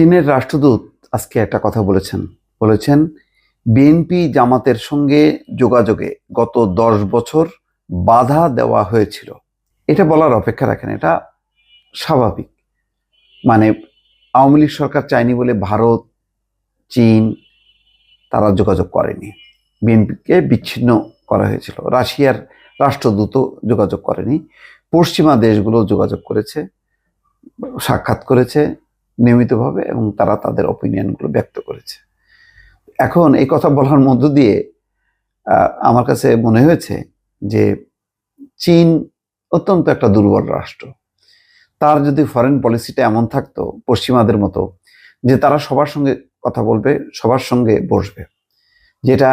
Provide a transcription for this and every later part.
চীনের রাষ্ট্রদূত আজকে একটা কথা বলেছেন বিএনপি জামাতের সঙ্গে যোগাযোগে গত 10 বছর বাধা দেওয়া হয়েছিল। এটা বলার অপেক্ষা রাখেন, এটা স্বাভাবিক। মানে আওয়ামী লীগ সরকার চায়নি বলে ভারত, চীন তারা যোগাযোগ করেনি, বিএনপিকে বিচ্ছিন্ন করা হয়েছিল। রাশিয়ার রাষ্ট্রদূত যোগাযোগ করেনি, পশ্চিমা দেশগুলো যোগাযোগ করেছে, সাক্ষাৎ করেছে নিয়মিতভাবে, এবং তারা তাদের অপিনিয়নগুলো ব্যক্ত করেছে। এখন এই কথা বলার মধ্য দিয়ে আমার কাছে মনে হয়েছে যে চীন অত্যন্ত একটা দুর্বল রাষ্ট্র। তার যদি ফরেন পলিসিটা এমন থাকতো পশ্চিমাদের মতো, যে তারা সবার সঙ্গে কথা বলবে, সবার সঙ্গে বসবে, যেটা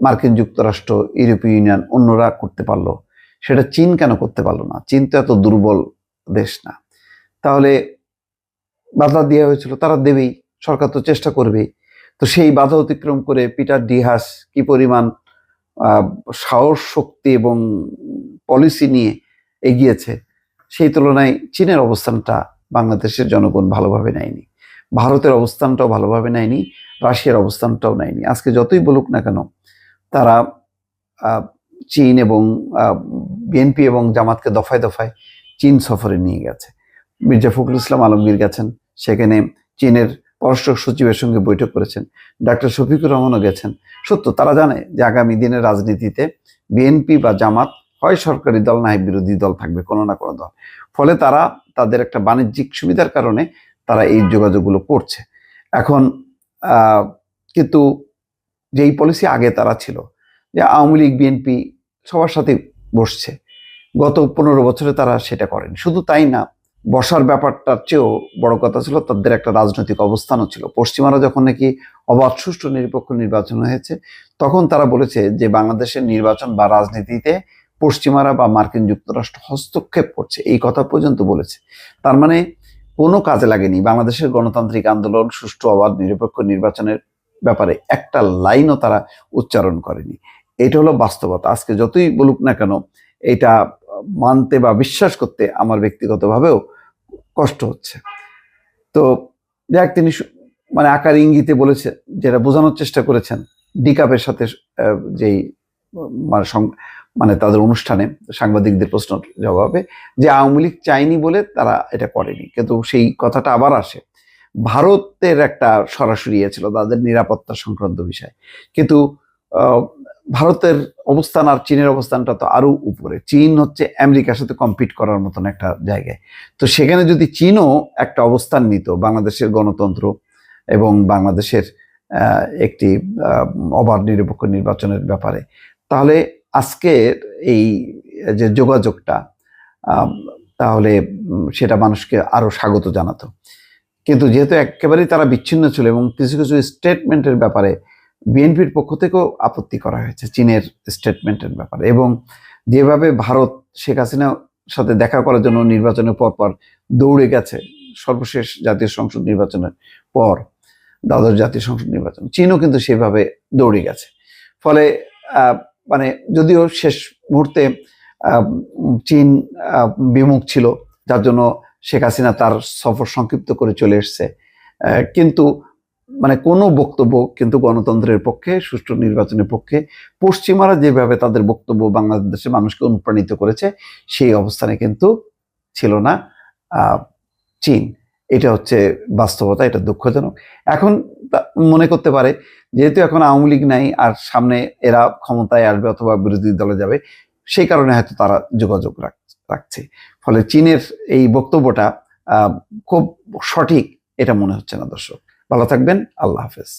মার্কিন যুক্তরাষ্ট্র, ইউরোপীয় ইউনিয়ন, অন্যরা করতে পারলো, সেটা চীন কেন করতে পারলো না? চীন তো এত দুর্বল দেশ না। তাহলে বাধা দেওয়া হয়েছিল, তারা দেবেই, সরকার তো চেষ্টা করবেই। তো সেই বাধা অতিক্রম করে পিটার ডি হাস কি পরিমাণ সাহস, শক্তি এবং পলিসি নিয়ে এগিয়েছে, সেই তুলনায় চীনের অবস্থানটা বাংলাদেশের জনগণ ভালোভাবে নেয়নি, ভারতের অবস্থানটাও ভালোভাবে নেয়নি, রাশিয়ার অবস্থানটাও নেয়নি। আজকে যতই বলুক না কেন, তারা চীন এবং বিএনপি এবং জামাতকে দফায় দফায় চীন সফরে নিয়ে গেছে। মির্জা ফখরুল ইসলাম আলমগীর গেছেন, সেখানে চীনের পররাষ্ট্র সচিবের সঙ্গে বৈঠক করেছেন। ডক্টর শফিকুর রহমানও গেছেন। সত্য, তারা জানে যে আগামী দিনের রাজনীতিতে বিএনপি বা জামাত হয় সরকারি দল, না হয় বিরোধী দল থাকবে, কোনো না কোনো দল। ফলে তারা তাদের একটা বাণিজ্যিক সুবিধার কারণে তারা এই যোগাযোগগুলো করছে। এখন কিন্তু যেই পলিসি আগে তারা ছিল, যে আওয়ামী লীগ বিএনপি সবার সাথে বসছে, গত 15 বছরে তারা সেটা করেনি। শুধু তাই না, বসার ব্যাপারটার চেয়েও বড় কথা ছিল তাদের একটা রাজনৈতিক অবস্থানও ছিল। পশ্চিমারা যখন নাকি অবাধ, সুষ্ঠু, নিরপেক্ষ নির্বাচন হয়েছে, তখন তারা বলেছে যে বাংলাদেশের নির্বাচন বা রাজনীতিতে পশ্চিমারা বা মার্কিন যুক্তরাষ্ট্র হস্তক্ষেপ করছে, এই কথা পর্যন্ত বলেছে। তার মানে কোনো কাজে লাগেনি বাংলাদেশের গণতান্ত্রিক আন্দোলন, সুষ্ঠু, অবাধ, নিরপেক্ষ নির্বাচনের ব্যাপারে একটা লাইনও তারা উচ্চারণ করেনি। এটা হলো বাস্তবতা। আজকে যতই বলুক না কেন, এটা মানতে বা বিশ্বাস করতে আমার ব্যক্তিগতভাবেও কষ্ট হচ্ছে। তো যাক, তিনি মানে আকার ইঙ্গিতে বলেছে, যেটা বোঝানোর চেষ্টা করেছেন ডিকাপের সাথে যেই মানে তাদের অনুষ্ঠানে সাংবাদিকদের প্রশ্ন জবাবে, যে আওয়ামী লীগ চায়নি বলে তারা এটা করেনি। কিন্তু সেই কথাটা আবার আসে, ভারতের একটা সরাসরি ছিল তাদের নিরাপত্তা সংক্রান্ত বিষয়। কিন্তু ভারতের অবস্থান আর চীনের অবস্থানটা তো আরো উপরে। চীন হচ্ছে আমেরিকার সাথে কম্পিট করার মতন একটা জায়গায়। তো সেখানে যদি চীনও একটা অবস্থান নিত বাংলাদেশের গণতন্ত্র এবং বাংলাদেশের একটি অবাধ, নিরপেক্ষ নির্বাচনের ব্যাপারে, তাহলে আজকের এই যে যোগাযোগটা, তাহলে সেটা মানুষকে আরো স্বাগত জানাতো। কিন্তু যেহেতু একেবারেই তারা বিচ্ছিন্ন ছিল, এবং কিছু কিছু স্টেটমেন্টের ব্যাপারে বিএনপির পক্ষ থেকেও আপত্তি করা হয়েছে চীনের স্টেটমেন্টের ব্যাপারে, এবং যেভাবে ভারত শেখ হাসিনার সাথে দেখা করার জন্য নির্বাচনের পর দৌড়ে গেছে, সর্বশেষ জাতীয় সংসদ নির্বাচনের পর, দ্বাদশ জাতীয় সংসদ নির্বাচন, চীনও কিন্তু সেভাবে দৌড়ে গেছে। ফলে মানে যদিও শেষ মুহূর্তে চীন বিমুখ ছিল, যার জন্য শেখ হাসিনা তার সফর সংক্ষিপ্ত করে চলে এসছে, কিন্তু মানে কোনো বক্তব্য কিন্তু গণতন্ত্রের পক্ষে, সুষ্ঠু নির্বাচনের পক্ষে পশ্চিমারা যেভাবে তাদের বক্তব্য বাংলাদেশের মানুষকে অনুপ্রাণিত করেছে, সেই অবস্থানে কিন্তু ছিল না চীন। এটা হচ্ছে বাস্তবতা, এটা দুঃখজনক। এখন মনে করতে পারে যেহেতু এখন আওয়ামী লীগ নাই, আর সামনে এরা ক্ষমতায় আসবে অথবা বিরোধী দলে যাবে, সেই কারণে হয়তো তারা যোগাযোগ রাখছে। ফলে চীনের এই বক্তব্যটা খুব সঠিক এটা মনে হচ্ছে না। দর্শক ভালো থাকবেন, আল্লাহ হাফেজ।